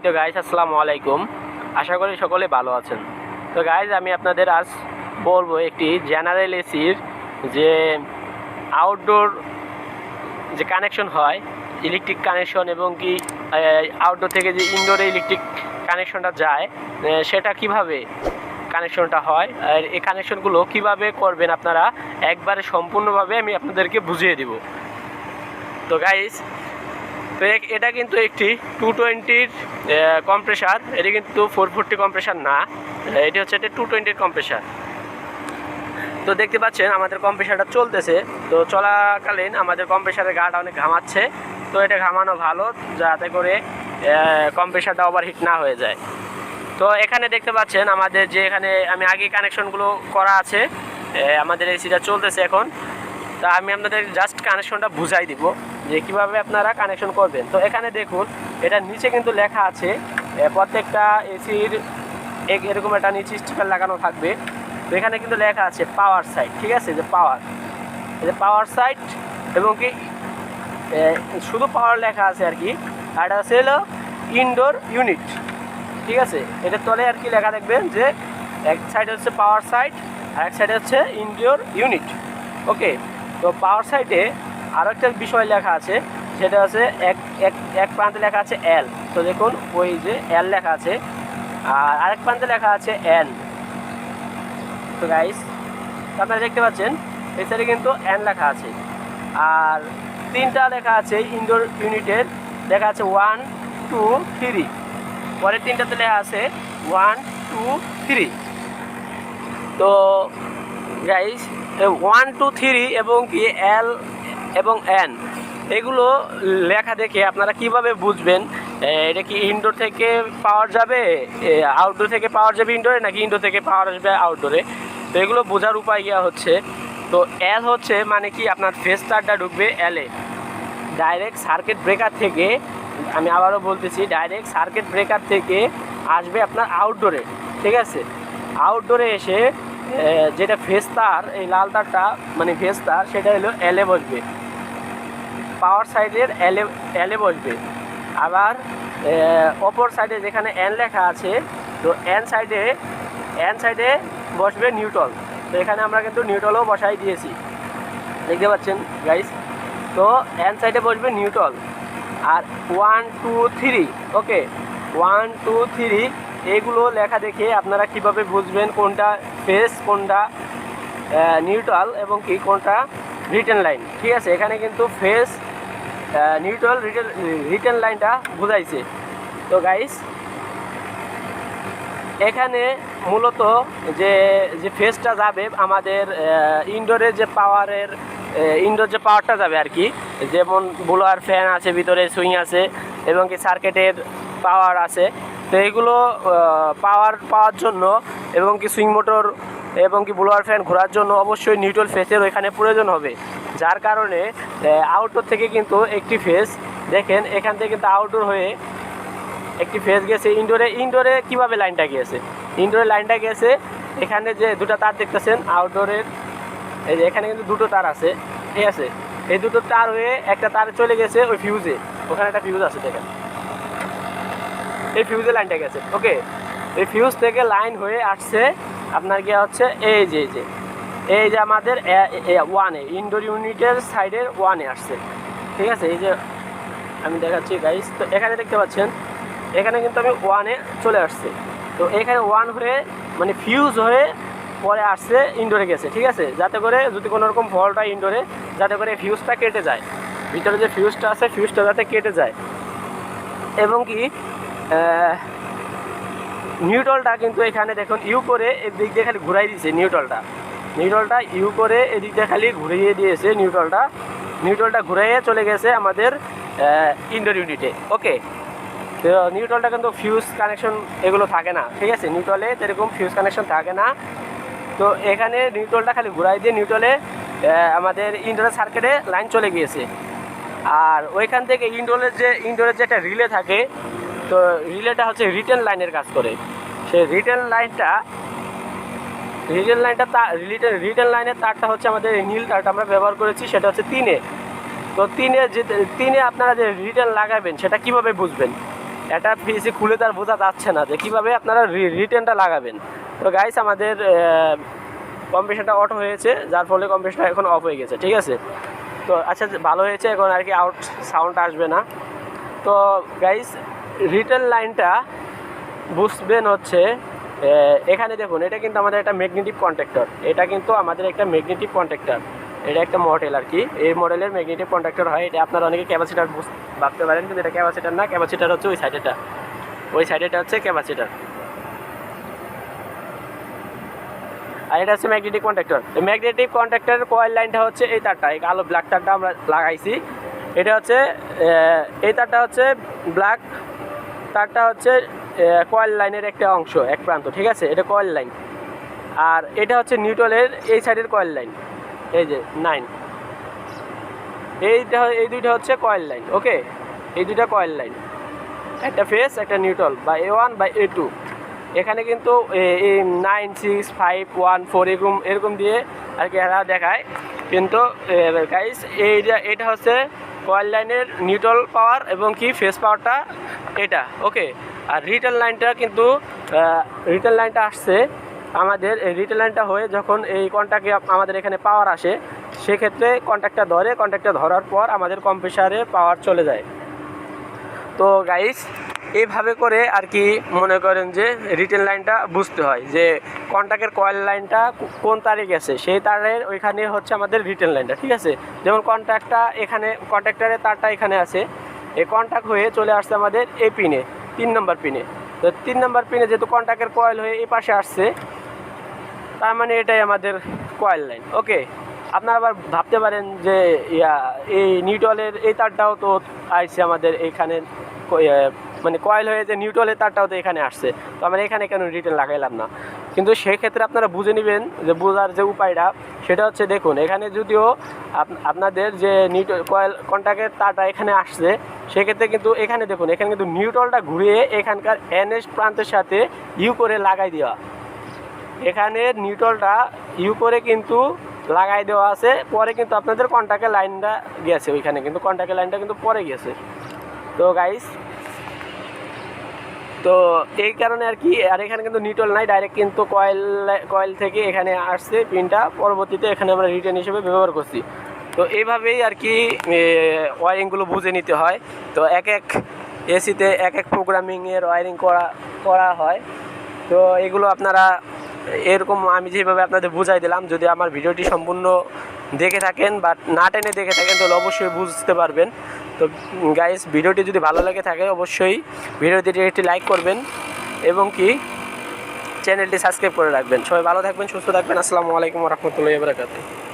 তো গাইজ আসসালামু আলাইকুম, আশা করি সকলে ভালো আছেন। তো গাইজ আমি আপনাদের আজ বলবো একটি জেনারেল এসির যে আউটডোর যে কানেকশন হয়, ইলেকট্রিক কানেকশন এবং কি আউটডোর থেকে যে ইনডোরে ইলেকট্রিক কানেকশনটা যায় সেটা কিভাবে কানেকশনটা হয়, আর এই কানেকশনগুলো কিভাবে করবেন আপনারা একবারে সম্পূর্ণভাবে আমি আপনাদেরকে বুঝিয়ে দেব। তো গাইজ তো এটা কিন্তু একটি 220-র কম্প্রেসার, এটা কিন্তু 440 কম্প্রেসার না, এটি হচ্ছে একটা 220-র কম্প্রেসার। তো দেখতে পাচ্ছেন আমাদের কম্প্রেসারটা চলতেছে, তো চলাকালীন আমাদের কম্প্রেসারের গাটা অনেক ঘামাচ্ছে। তো এটা ঘামানো ভালো, যাতে করে কম্প্রেসারটা ওভারহিট না হয়ে যায়। তো এখানে দেখতে পাচ্ছেন আমাদের যে এখানে আমি আগে কানেকশনগুলো করা আছে, আমাদের এসিটা চলতেছে এখন। তা আমি আপনাদের জাস্ট কানেকশনটা বুঝাই দিব যে কীভাবে আপনারা কানেকশন করবেন। তো এখানে দেখুন, এটা নিচে কিন্তু লেখা আছে, প্রত্যেকটা এসির এরকম একটা নিচে স্টিকার লাগানো থাকবে। তো এখানে কিন্তু লেখা আছে পাওয়ার সাইড, ঠিক আছে, যে পাওয়ার, এই যে পাওয়ার সাইড এবং কি শুধু পাওয়ার লেখা আছে আর কি। আর এটা হচ্ছে হলো ইনডোর ইউনিট, ঠিক আছে। এটার তলে আর কি লেখা দেখবেন যে এক সাইডে হচ্ছে পাওয়ার সাইড আর এক সাইডে হচ্ছে ইনডোর ইউনিট। ওকে, তো পাওয়ার সাইডে আরও একটা বিষয় লেখা আছে, সেটা হচ্ছে এক প্রান্তে লেখা আছে এল। তো দেখুন ওই যে এল লেখা আছে, আর আরেক প্রান্তে লেখা আছে এন। তো গাইস আপনারা দেখতে পাচ্ছেন এই সাইডে কিন্তু এন লেখা আছে, আর তিনটা লেখা আছে ইনডোর ইউনিটের, লেখা আছে 1 2 3, পরের তিনটাতে লেখা আছে 1 2 3। তো গাইস 1 2 3 এবং কি এল এবং এন এগুলো লেখা দেখে আপনারা কিভাবে বুঝবেন এটা কি ইনডোর থেকে পাওয়ার যাবে, আউটডোর থেকে পাওয়ার যাবে ইনডোরে, নাকি ইনডোর থেকে পাওয়ার আসবে আউটডোরে। তো এগুলো বোঝার উপায় ইয়া হচ্ছে, তো এল হচ্ছে মানে কি আপনার ফেজ তারটা ঢুকবে এলে, ডাইরেক্ট সার্কিট ব্রেকার থেকে, আমি আবারও বলতেছি, ডাইরেক্ট সার্কিট ব্রেকার থেকে আসবে আপনার আউটডোরে, ঠিক আছে। আউটডোরে এসে যেটা ফেজ তার, এই লাল তারটা মানে ফেজ তার, সেটা হলো এলে বসবে, পাওয়ার সাইডের এলে বসবে। আবার অপর সাইডে যেখানে এন লেখা আছে, তো এন সাইডে বসবে নিউট্রাল। তো এখানে আমরা কিন্তু নিউট্রালও বসাই দিয়েছি, দেখতে পাচ্ছেন গাইস। তো এন সাইডে বসবে নিউট্রাল, আর 1 2 3, ওকে 1 2 3 এগুলো লেখা দেখে আপনারা কিভাবে বুঝবেন কোনটা ফেজ, কোনটা নিউট্রাল এবং কি কোনটা রিটার্ন লাইন, ঠিক আছে। এখানে কিন্তু ফেজ, নিউট্রাল, রিটার্ন লাইনটা বোঝাইছে। তো গাইস এখানে মূলত যে ফেজটা যাবে আমাদের ইনডোরের যে পাওয়ারের, ইনডোর যে পাওয়ারটা যাবে আর কি, যেমন ব্লোয়ার ফ্যান আছে, ভিতরে সুইং আছে এবং কি সার্কিটের পাওয়ার আছে। তো এগুলো পাওয়ার জন্য এবং কি সুইং মোটর এবং কি ব্লোয়ার ফ্যান ঘোরার জন্য অবশ্যই নিউট্রাল ফেজের ওইখানে প্রয়োজন হবে। যার কারণে আউটডোর থেকে কিন্তু একটি ফেজ, দেখেন এখান থেকে কিন্তু আউটডোর হয়ে একটি ফেজ গেছে ইনডোরে কীভাবে লাইনটা গিয়েছে, ইনডোরে লাইনটা গেছে এখানে যে দুটো তার দেখতেছেন আউটডোরের, এই যে এখানে কিন্তু দুটো তার আছে, ঠিক আছে। এই দুটো তার হয়ে একটা তার চলে গেছে ওই ফিউজে, ওখানে একটা ফিউজ আছে দেখেন, এই ফিউজে লাইনটা গেছে। ওকে, এই ফিউজ থেকে লাইন হয়ে আসছে আপনার গিয়ে হচ্ছে এই যে আমাদের ওয়ানে, ইনডোর ইউনিটের সাইডের ওয়ানে আসছে, ঠিক আছে। এই যে আমি দেখাচ্ছি গাইস, তো এখানে দেখতে পাচ্ছেন এখানে কিন্তু আমি ওয়ানে চলে আসছে। তো এখানে ওয়ান হয়ে মানে ফিউজ হয়ে পরে আসছে ইনডোরে গেছে, ঠিক আছে, যাতে করে যদি কোনো রকম ফল্ট হয় ইনডোরে, যাতে করে ফিউজটা কেটে যায়, ভিতরে যে ফিউজটা আছে ফিউজটা যাতে কেটে যায়। এবং কি নিউট্রালটা কিন্তু এখানে দেখুন ইউ করে এদিক দিয়ে খালি ঘুরাই দিয়েছে, নিউট্রালটা ইউ করে এদিক দিয়ে খালি ঘুরিয়ে দিয়েছে, নিউট্রালটা ঘুরিয়ে চলে গেছে আমাদের ইনডোর ইউনিটে। ওকে, তো নিউট্রালটা কিন্তু ফিউজ কানেকশন এগুলো থাকে না, ঠিক আছে, নিউট্রালে এরকম ফিউজ কানেকশন থাকে না। তো এখানে নিউট্রালটা খালি ঘুরাই দিয়ে নিউট্রালে আমাদের ইনডোরের সার্কিটে লাইন চলে গিয়েছে। আর ওইখান থেকে ইনডোরের যে একটা রিলে থাকে, তো রিলেটা হচ্ছে রিটার্ন লাইনের কাজ করে। সেই রিটার্ন রিটার্ন লাইনের তারটা হচ্ছে আমাদের নীল তারটা আমরা ব্যবহার করেছি, সেটা হচ্ছে 3-এ। তো 3-এ আপনারা যে রিটার্ন লাগাবেন সেটা কিভাবে বুঝবেন, একটা পিসি খুলে তার বোঝা যাচ্ছে না যে কীভাবে আপনারা রিটার্নটা লাগাবেন। তো গাইস আমাদের কম্প্রেশনটা অটো হয়েছে, যার ফলে কম্প্রেশনটা এখন অফ হয়ে গেছে, ঠিক আছে। তো আচ্ছা ভালো হয়েছে, এখন আর কি আউট সাউন্ড আসবে না। তো গাইস রিটার্ন লাইনটা বুঝবেন হচ্ছে এখানে দেখুন, এটা কিন্তু আমাদের একটা ম্যাগনেটিক কন্ট্যাক্টর, এটা কিন্তু আমাদের একটা ম্যাগনেটিক কন্ট্যাক্টর, এটা একটা মডেল আর কি, এই মডেলের ম্যাগনেটিক কন্ট্যাক্টর হয়। এটা আপনারা অনেকে ক্যাপাসিটার ভাবতে পারেন, কিন্তু এটা ক্যাপাসিটার না, ক্যাপাসিটার হচ্ছে ওই সাইডেটা, ওই সাইডেটা হচ্ছে ক্যাপাসিটার, আর এটা হচ্ছে ম্যাগনেটিক কন্ট্যাক্টর। ম্যাগনেটিক কন্ট্যাক্টরের কয়েল লাইনটা হচ্ছে এই তারটা, এই কালো ব্ল্যাক তারটা আমরা লাগাইছি। এটা হচ্ছে এই তারটা হচ্ছে ব্ল্যাক তারটা হচ্ছে কয়েল লাইনের একটা অংশ, এক প্রান্ত, ঠিক আছে, এটা কয়েল লাইন। আর এটা হচ্ছে নিউট্রালের এই সাইডের কয়েল লাইন, এই যে 9, এই দুইটা হচ্ছে কয়েল লাইন। ওকে, এই দুইটা কয়েল লাইন, একটা ফেস একটা নিউট্রাল, বা A1 বা A2। এখানে কিন্তু 9, 6, 5, 1, 4 এরকম দিয়ে আর কি এরা দেখায়, কিন্তু গাইস এটা হচ্ছে কয়েল লাইনের নিউট্রাল পাওয়ার এবং কি ফেস পাওয়ারটা এটা। ওকে, আর রিটার্ন লাইনটা কিন্তু রিটার্ন লাইনটা আসছে আমাদের, এই রিটার্ন লাইনটা হয়ে যখন এই কন্ট্যাক্টে আমাদের এখানে পাওয়ার আসে, সেক্ষেত্রে কন্ট্যাক্টটা ধরে, কন্ট্যাক্টটা ধরার পর আমাদের কম্প্রেসারে পাওয়ার চলে যায়। তো গাইস এইভাবে করে আর কি মনে করেন যে রিটেল লাইনটা বুঝতে হয় যে কন্ট্যাক্টের কয়েল লাইনটা কোন তারে গেছে, সেই তারের ওইখানে হচ্ছে আমাদের রিটেল লাইনটা, ঠিক আছে। যেমন কন্ট্যাক্টটা এখানে, কন্ট্যাক্টরের তারটা এখানে আছে, এই কন্ট্যাক্ট হয়ে চলে আসছে আমাদের এই পিনে, 3 নম্বর পিনে। তো 3 নম্বর পিনে যেহেতু কন্ট্যাক্টের কয়েল হয়ে এই পাশে আসছে, তার মানে এটাই আমাদের কয়েল লাইন। ওকে, আপনারা আবার ভাবতে পারেন যে এই নিউট্রালের এই তারটাও তো আসছে আমাদের এইখানে, মানে কয়েল হয়ে যে নিউট্রালের তারটাও তো এখানে আসছে, তো আমরা এখানে কেন রিটার্ন লাগাইলাম না। কিন্তু সেক্ষেত্রে আপনারা বুঝে নেবেন যে বোঝার যে উপায়টা, সেটা হচ্ছে দেখুন, এখানে যদিও আপনাদের যে কয়েল কন্ট্যাক্টের তারটা এখানে আসছে, সেক্ষেত্রে কিন্তু এখানে দেখুন, এখানে কিন্তু নিউট্রালটা ঘুরিয়ে এখানকার NS প্রান্তের সাথে ইউ করে লাগাই দেওয়া, এখানে নিউট্রালটা ইউ করে কিন্তু লাগাই দেওয়া আছে, পরে কিন্তু আপনাদের কন্ট্যাক্টের লাইনটা গেছে ওইখানে, কিন্তু কন্ট্যাক্টের লাইনটা কিন্তু পরে গেছে। তো গাইস, তো এই কারণে আর কি, আর এখানে কিন্তু নিউট্রাল নাই, ডাইরেক্ট কিন্তু কয়েল থেকে এখানে আসছে পিনটা, পরবর্তীতে এখানে আমরা রিটার্ন হিসেবে ব্যবহার করছি। তো এইভাবেই আর কি ওয়ারিংগুলো বুঝে নিতে হয়। তো এক এসিতে এক প্রোগ্রামিংয়ের ওয়ারিং করা হয়। তো এগুলো আপনারা এরকম আমি যেভাবে আপনাদের বুঝাই দিলাম, যদি আমার ভিডিওটি সম্পূর্ণ দেখে থাকেন বা না টেনে দেখে থাকেন, তাহলে অবশ্যই বুঝতে পারবেন। তো গাইস, ভিডিওটি যদি ভালো লাগে থাকে অবশ্যই ভিডিওটি একটি লাইক করবেন এবং কি চ্যানেলটি সাবস্ক্রাইব করে রাখবেন। সবাই ভালো থাকবেন, সুস্থ থাকবেন। আসসালামু আলাইকুম ওয়া রাহমাতুল্লাহি ওয়া বারাকাতুহু।